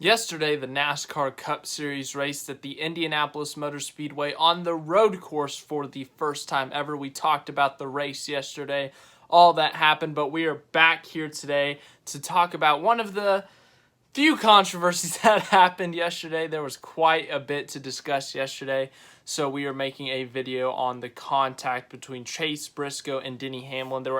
Yesterday, the NASCAR Cup Series raced at the Indianapolis Motor Speedway on the road course for the first time ever. We talked about the race yesterday, all that happened, but we are back here today to talk about one of the few controversies that happened yesterday. There was quite a bit to discuss yesterday, so we are making a video on the contact between Chase Briscoe and Denny Hamlin. There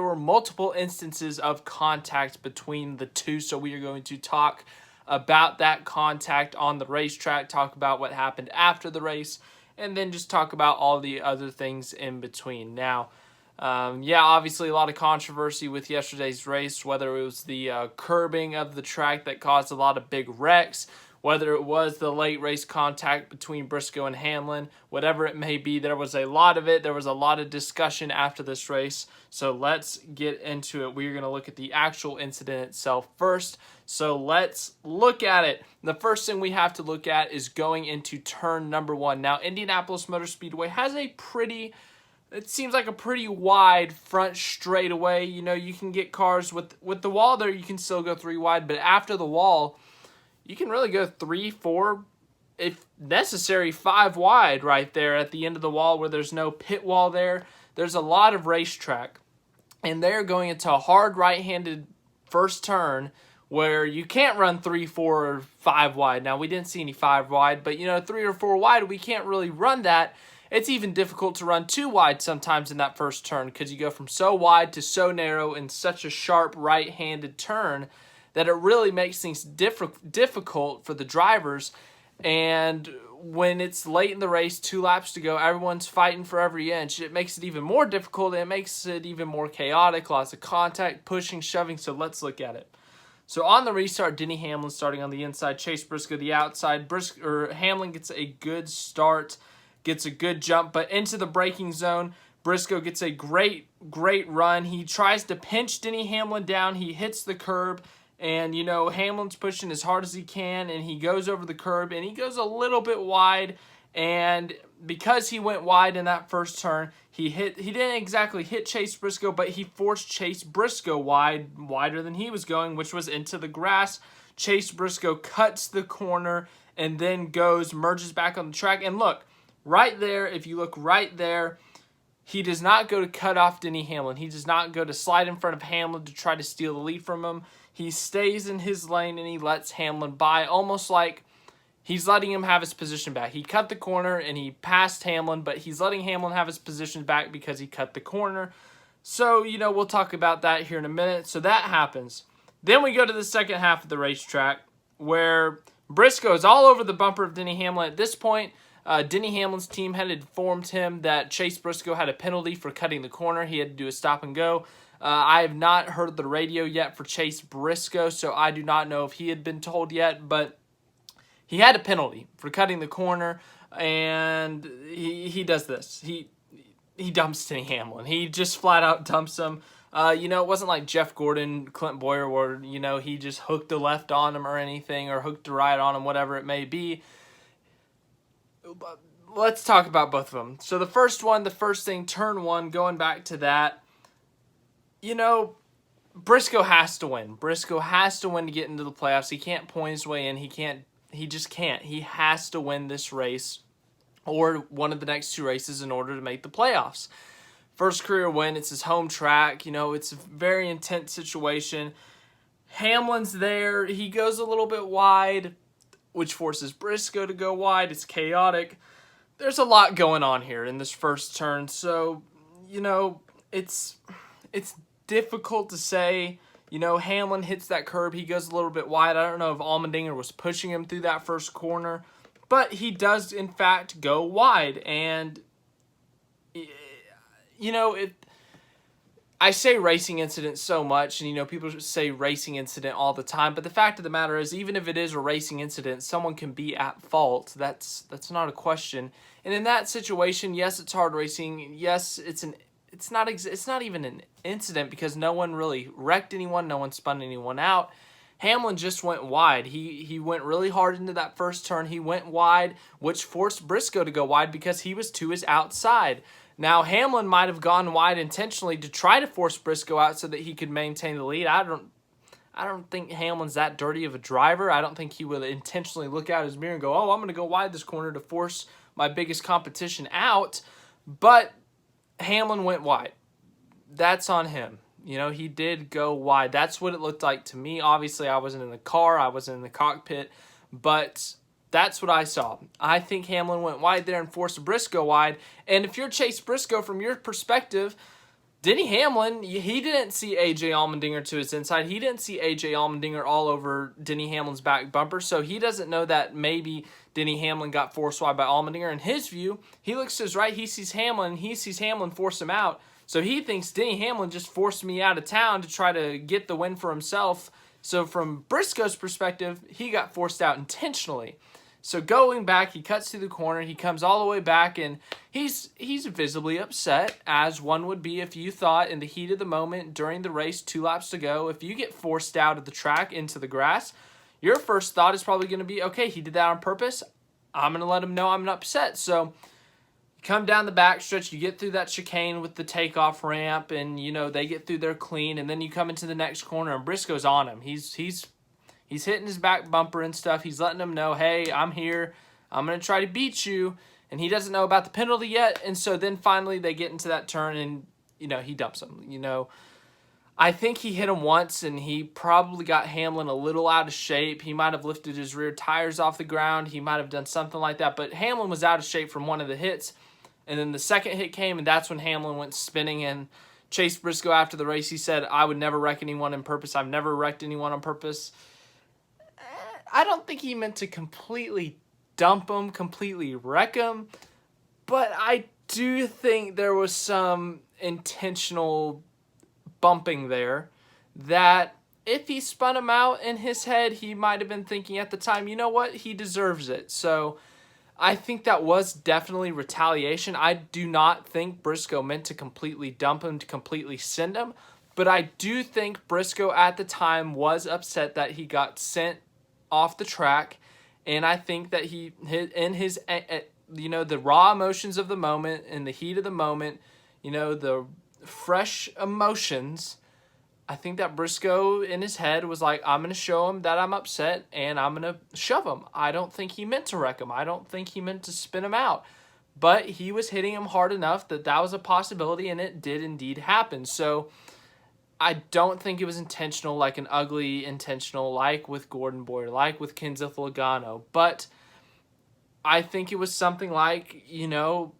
were multiple instances of contact between the two, so we are going to talk about that contact on the racetrack, talk about what happened after the race, and then just talk about all the other things in between. Now, obviously a lot of controversy with yesterday's race, whether it was the curbing of the track that caused a lot of big wrecks, whether it was the late race contact between Briscoe and Hamlin, whatever it may be, there was a lot of it. There was a lot of discussion after this race, so let's get into it. We're going to look at the actual incident itself first, so let's look at it. The first thing we have to look at is going into turn number 1. Now, Indianapolis Motor Speedway has it seems like a pretty wide front straightaway. You know, you can get cars with the wall there, you can still go 3 wide, but after the wall, you can really go 3, 4, if necessary, 5 wide right there at the end of the wall where there's no pit wall there. There's a lot of racetrack, and they're going into a hard right-handed first turn where you can't run 3, 4, or 5 wide. Now, we didn't see any 5 wide, but, 3 or 4 wide, we can't really run that. It's even difficult to run 2 wide sometimes in that first turn because you go from so wide to so narrow in such a sharp right-handed turn that it really makes things difficult for the drivers. And when it's late in the race, 2 laps to go, everyone's fighting for every inch. It makes it even more difficult, and it makes it even more chaotic. Lots of contact, pushing, shoving, so let's look at it. So on the restart, Denny Hamlin starting on the inside, Chase Briscoe the outside. Hamlin gets a good start, gets a good jump, but into the braking zone, Briscoe gets a great run. He tries to pinch Denny Hamlin down. He hits the curb, and, Hamlin's pushing as hard as he can, and he goes over the curb, and he goes a little bit wide, and because he went wide in that first turn, he didn't exactly hit Chase Briscoe, but he forced Chase Briscoe wider than he was going, which was into the grass. Chase Briscoe cuts the corner and then merges back on the track, and look, right there, if you look right there, he does not go to cut off Denny Hamlin. He does not go to slide in front of Hamlin to try to steal the lead from him. He stays in his lane and he lets Hamlin by, almost like he's letting him have his position back. He cut the corner and he passed Hamlin, but he's letting Hamlin have his position back because he cut the corner. So, we'll talk about that here in a minute. So that happens. Then we go to the second half of the racetrack where Briscoe is all over the bumper of Denny Hamlin. At this point, Denny Hamlin's team had informed him that Chase Briscoe had a penalty for cutting the corner. He had to do a stop and go. I have not heard the radio yet for Chase Briscoe, so I do not know if he had been told yet, but he had a penalty for cutting the corner, and he does this. He dumps Denny Hamlin. He just flat out dumps him. It wasn't like Jeff Gordon, Clint Boyer, where, he just hooked the left on him or anything, or hooked the right on him, whatever it may be. Let's talk about both of them. So the first thing, turn 1, going back to that, Briscoe has to win. Briscoe has to win to get into the playoffs. He can't point his way in. He just can't. He has to win this race or one of the next 2 races in order to make the playoffs. First career win. It's his home track. It's a very intense situation. Hamlin's there. He goes a little bit wide, which forces Briscoe to go wide. It's chaotic. There's a lot going on here in this first turn. So, it's difficult to say. Hamlin hits that curb. He goes a little bit wide. I don't know if Allmendinger was pushing him through that first corner, but he does, in fact, go wide. And, I say racing incident so much, and, people say racing incident all the time, but the fact of the matter is, even if it is a racing incident, someone can be at fault. That's not a question. And in that situation, yes, it's hard racing. Yes, it's not even an incident because no one really wrecked anyone. No one spun anyone out. Hamlin just went wide. He went really hard into that first turn. He went wide, which forced Briscoe to go wide because he was to his outside. Now, Hamlin might have gone wide intentionally to try to force Briscoe out so that he could maintain the lead. I don't think Hamlin's that dirty of a driver. I don't think he would intentionally look out his mirror and go, oh, I'm going to go wide this corner to force my biggest competition out. But Hamlin went wide. That's on him. You know, he did go wide. That's what it looked like to me. Obviously, I wasn't in the car. I wasn't in the cockpit. But that's what I saw. I think Hamlin went wide there and forced Briscoe wide. And if you're Chase Briscoe, from your perspective, Denny Hamlin, he didn't see A.J. Allmendinger to his inside. He didn't see A.J. Allmendinger all over Denny Hamlin's back bumper. So he doesn't know that maybe Denny Hamlin got forced wide by Allmendinger. In his view, he looks to his right. He sees Hamlin. He sees Hamlin force him out. So he thinks Denny Hamlin just forced me out of town to try to get the win for himself. So from Briscoe's perspective, he got forced out intentionally. So going back, he cuts through the corner. He comes all the way back, and he's visibly upset, as one would be if you thought in the heat of the moment during the race, 2 laps to go, if you get forced out of the track into the grass, your first thought is probably going to be, okay, he did that on purpose. I'm going to let him know I'm upset. So you come down the backstretch, you get through that chicane with the takeoff ramp, and, you know, they get through there clean, and then you come into the next corner, and Briscoe's on him. He's hitting his back bumper and stuff. He's letting him know, hey, I'm here. I'm going to try to beat you. And he doesn't know about the penalty yet. And so then finally they get into that turn and, you know, he dumps him. You know, I think he hit him once and he probably got Hamlin a little out of shape. He might have lifted his rear tires off the ground. He might have done something like that. But Hamlin was out of shape from one of the hits. And then the second hit came, and that's when Hamlin went spinning. And Chase Briscoe, after the race, he said, I would never wreck anyone on purpose. I've never wrecked anyone on purpose. I don't think he meant to completely dump him, completely wreck him, but I do think there was some intentional bumping there that if he spun him out in his head, he might have been thinking at the time, you know what, he deserves it. So I think that was definitely retaliation. I do not think Briscoe meant to completely dump him, to completely send him, but I do think Briscoe at the time was upset that he got sent off the track, and I think that he in his you know, the raw emotions of the moment, in the heat of the moment, you know, the fresh emotions, I think that Briscoe in his head was like, I'm going to show him that I'm upset and I'm going to shove him. I don't think he meant to wreck him. I don't think he meant to spin him out, but he was hitting him hard enough that that was a possibility, and it did indeed happen. So I don't think it was intentional, like an ugly intentional, like with Gordon Boyer, like with Kenseth Logano. But I think it was something like, you know,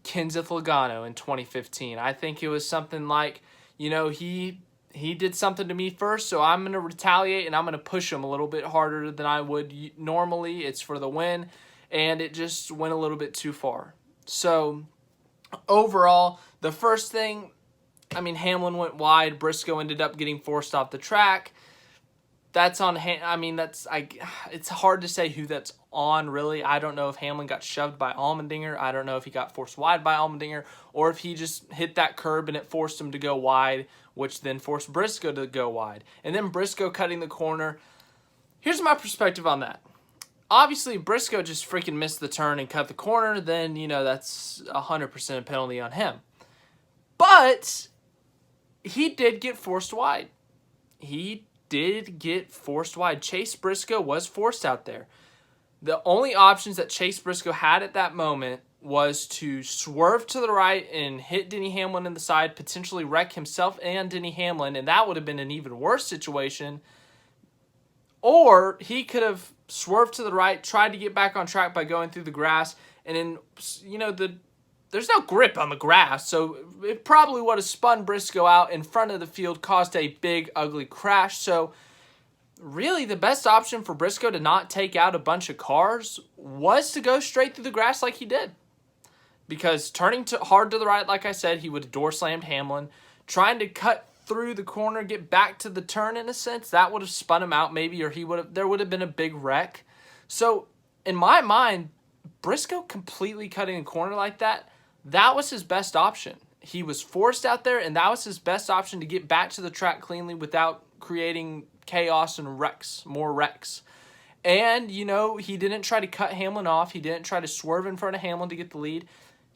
Kenseth Logano in 2015. I think it was something like, you know, he did something to me first, so I'm going to retaliate and I'm going to push him a little bit harder than I would normally. It's for the win, and it just went a little bit too far. So overall, the first thing, I mean, Hamlin went wide. Briscoe ended up getting forced off the track. That's on I mean, it's hard to say who that's on, really. I don't know if Hamlin got shoved by Allmendinger. I don't know if he got forced wide by Allmendinger, or if he just hit that curb and it forced him to go wide, which then forced Briscoe to go wide. And then Briscoe cutting the corner. Here's my perspective on that. Obviously, Briscoe just freaking missed the turn and cut the corner. Then, you know, that's 100% a penalty on him. But he did get forced wide. He did get forced wide. Chase Briscoe was forced out there. The only options that Chase Briscoe had at that moment was to swerve to the right and hit Denny Hamlin in the side, potentially wreck himself and Denny Hamlin, and that would have been an even worse situation. Or he could have swerved to the right, tried to get back on track by going through the grass, and then, you know, there's no grip on the grass, so it probably would have spun Briscoe out in front of the field, caused a big, ugly crash. So really the best option for Briscoe to not take out a bunch of cars was to go straight through the grass like he did. Because turning hard to the right, like I said, he would have door slammed Hamlin. Trying to cut through the corner, get back to the turn in a sense, that would have spun him out maybe, or there would have been a big wreck. So in my mind, Briscoe completely cutting a corner like that was his best option. He was forced out there, and that was his best option to get back to the track cleanly without creating chaos and more wrecks. And, you know, he didn't try to cut Hamlin off. He didn't try to swerve in front of Hamlin to get the lead.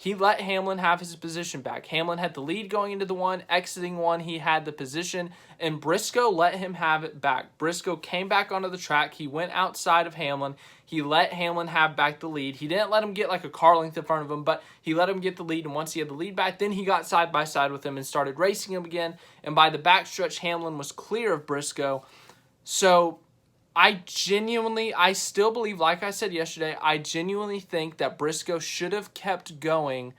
he let Hamlin have his position back. Hamlin had the lead going into the one, exiting one, he had the position, and Briscoe let him have it back. Briscoe came back onto the track. He went outside of Hamlin. He let Hamlin have back the lead. He didn't let him get like a car length in front of him, but he let him get the lead, and once he had the lead back, then he got side by side with him and started racing him again, and by the backstretch, Hamlin was clear of Briscoe. So I still believe, like I said yesterday, I genuinely think that Briscoe should have kept going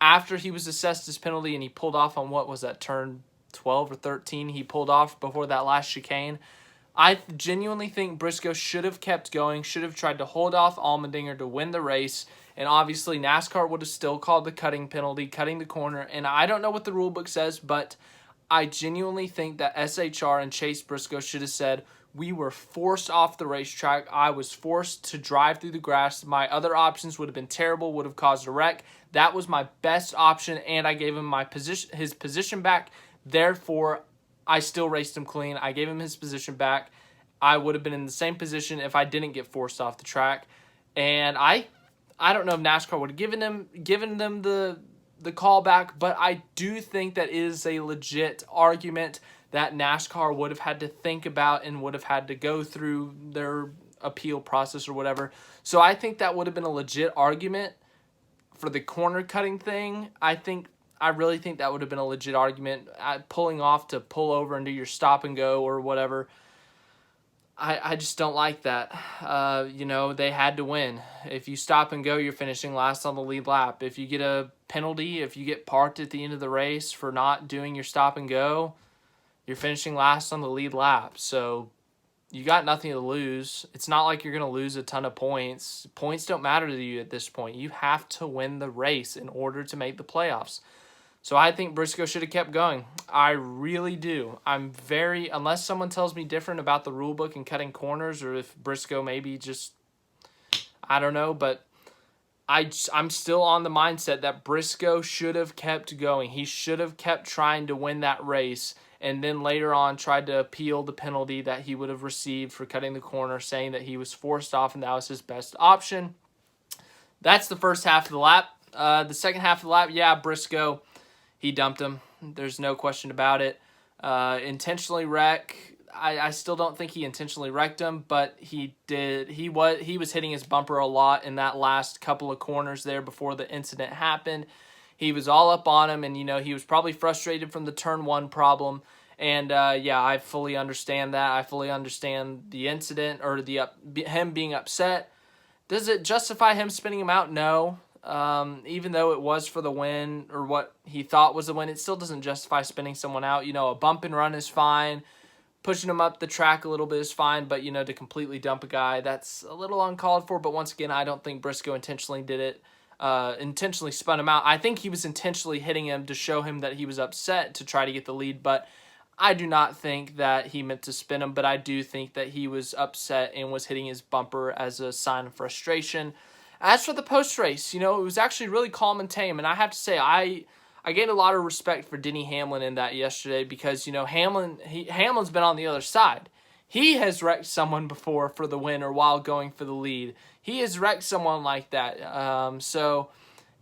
after he was assessed his penalty and he pulled off on, what was that, turn 12 or 13? He pulled off before that last chicane. I genuinely think Briscoe should have kept going, should have tried to hold off Allmendinger to win the race, and obviously NASCAR would have still called the cutting penalty, cutting the corner, and I don't know what the rule book says, but I genuinely think that SHR and Chase Briscoe should have said, we were forced off the racetrack. I was forced to drive through the grass. My other options would have been terrible, would have caused a wreck. That was my best option, and I gave him his position back. Therefore, I still raced him clean. I gave him his position back. I would have been in the same position if I didn't get forced off the track. And I don't know if NASCAR would have given them the call back, but I do think that is a legit argument that NASCAR would have had to think about and would have had to go through their appeal process or whatever. So I think that would have been a legit argument for the corner cutting thing. I really think that would have been a legit argument. Pulling off to pull over and do your stop and go or whatever, I just don't like that. They had to win. If you stop and go, you're finishing last on the lead lap. If you get a penalty, if you get parked at the end of the race for not doing your stop and go, you're finishing last on the lead lap. So you got nothing to lose. It's not like you're going to lose a ton of points. Points don't matter to you at this point. You have to win the race in order to make the playoffs. So I think Briscoe should have kept going. I really do. Unless someone tells me different about the rule book and cutting corners, or if Briscoe maybe just, I don't know, but I'm still on the mindset that Briscoe should have kept going. He should have kept trying to win that race, and then later on tried to appeal the penalty that he would have received for cutting the corner, saying that he was forced off and that was his best option. That's the first half of the lap. The second half of the lap, yeah, Briscoe, he dumped him. There's no question about it. Intentionally wreck. I still don't think he intentionally wrecked him, but he did. He was hitting his bumper a lot in that last couple of corners there before the incident happened. He was all up on him, and he was probably frustrated from the turn 1 problem. And yeah, I fully understand that. I fully understand the incident or him being upset. Does it justify him spinning him out? No. Even though it was for the win or what he thought was the win, it still doesn't justify spinning someone out. A bump and run is fine. Pushing him up the track a little bit is fine, but to completely dump a guy, that's a little uncalled for. But once again, I don't think Briscoe intentionally did it. Intentionally spun him out. I think he was intentionally hitting him to show him that he was upset to try to get the lead, but I do not think that he meant to spin him, but I do think that he was upset and was hitting his bumper as a sign of frustration. As for the post-race, it was actually really calm and tame, and I have to say, I gained a lot of respect for Denny Hamlin in that yesterday because, Hamlin's been on the other side. He has wrecked someone before for the win or while going for the lead. He has wrecked someone like that. So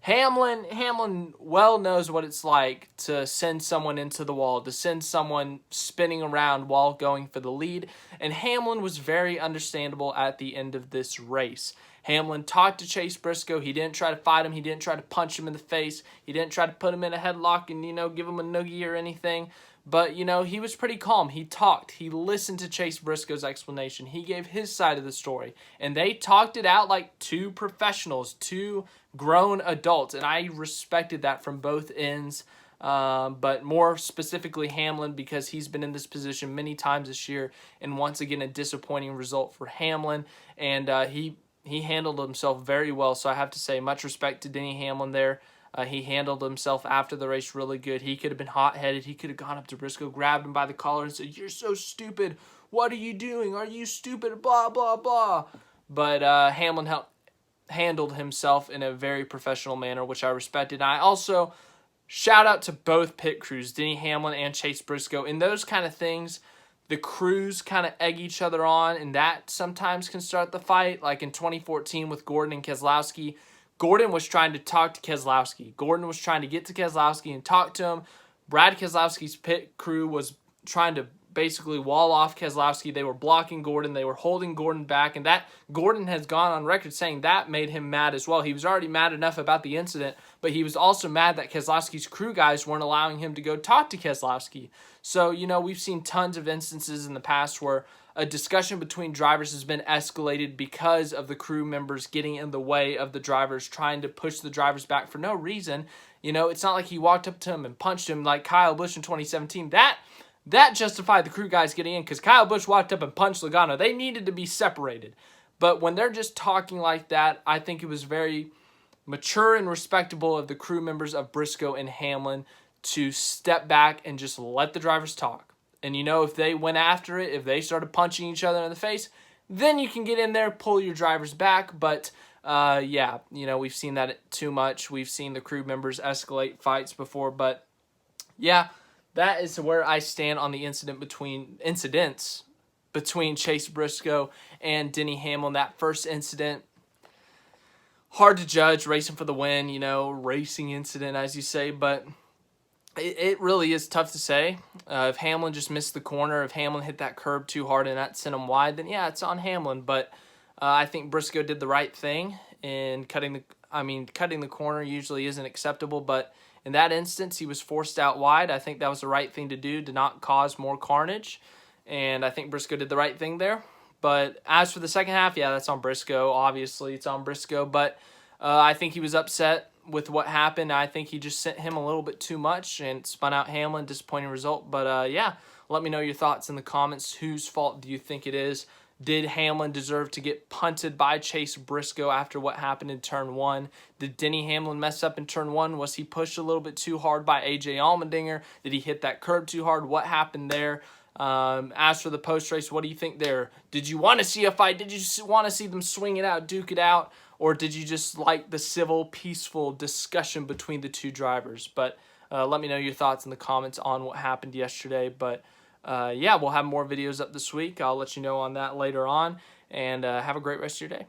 Hamlin well knows what it's like to send someone into the wall, to send someone spinning around while going for the lead. And Hamlin was very understandable at the end of this race. Hamlin talked to Chase Briscoe. He didn't try to fight him. He didn't try to punch him in the face. He didn't try to put him in a headlock and, give him a noogie or anything. But, he was pretty calm. He talked. He listened to Chase Briscoe's explanation. He gave his side of the story. And they talked it out like two professionals, two grown adults. And I respected that from both ends. But more specifically Hamlin, because he's been in this position many times this year. And once again, a disappointing result for Hamlin. And he handled himself very well. So I have to say much respect to Denny Hamlin there. He handled himself after the race really good. He could have been hot-headed. He could have gone up to Briscoe, grabbed him by the collar, and said, "You're so stupid. What are you doing? Are you stupid? Blah, blah, blah." But Hamlin handled himself in a very professional manner, which I respected. And I also shout out to both pit crews, Denny Hamlin and Chase Briscoe. In those kind of things, the crews kind of egg each other on, and that sometimes can start the fight. Like in 2014 with Gordon and Keselowski, Gordon was trying to talk to Keselowski. Gordon was trying to get to Keselowski and talk to him. Brad Keselowski's pit crew was trying to basically wall off Keselowski. They were blocking Gordon. They were holding Gordon back. And that Gordon has gone on record saying that made him mad as well. He was already mad enough about the incident, but he was also mad that Keselowski's crew guys weren't allowing him to go talk to Keselowski. So, you know, we've seen tons of instances in the past where a discussion between drivers has been escalated because of the crew members getting in the way of the drivers, trying to push the drivers back for no reason. You know, it's not like he walked up to him and punched him like Kyle Busch in 2017. That justified the crew guys getting in because Kyle Busch walked up and punched Logano. They needed to be separated. But when they're just talking like that, I think it was very mature and respectable of the crew members of Briscoe and Hamlin to step back and just let the drivers talk. And, you know, if they went after it, if they started punching each other in the face, then you can get in there, pull your drivers back. But, yeah, you know, we've seen that too much. We've seen the crew members escalate fights before. But, yeah, that is where I stand on the incidents between Chase Briscoe and Denny Hamlin. That first incident, hard to judge, racing for the win, you know, racing incident, as you say, but it really is tough to say. If Hamlin just missed the corner, if Hamlin hit that curb too hard and that sent him wide, then yeah, it's on Hamlin. But I think Briscoe did the right thing in cutting the corner usually isn't acceptable, but in that instance, he was forced out wide. I think that was the right thing to do to not cause more carnage, and I think Briscoe did the right thing there. But as for the second half, yeah, that's on Briscoe. Obviously, it's on Briscoe, but I think he was upset with what happened. I think he just sent him a little bit too much and spun out Hamlin. Disappointing result, but yeah, let me know your thoughts in the comments. Whose fault do you think it is? Did Hamlin deserve to get punted by Chase Briscoe after what happened in Turn 1? Did Denny Hamlin mess up in Turn 1? Was he pushed a little bit too hard by A.J. Allmendinger? Did he hit that curb too hard? What happened there? As for the post-race, what do you think there? Did you want to see a fight? Did you want to see them swing it out, duke it out? Or did you just like the civil, peaceful discussion between the two drivers? But let me know your thoughts in the comments on what happened yesterday. But yeah, we'll have more videos up this week. I'll let you know on that later on. And have a great rest of your day.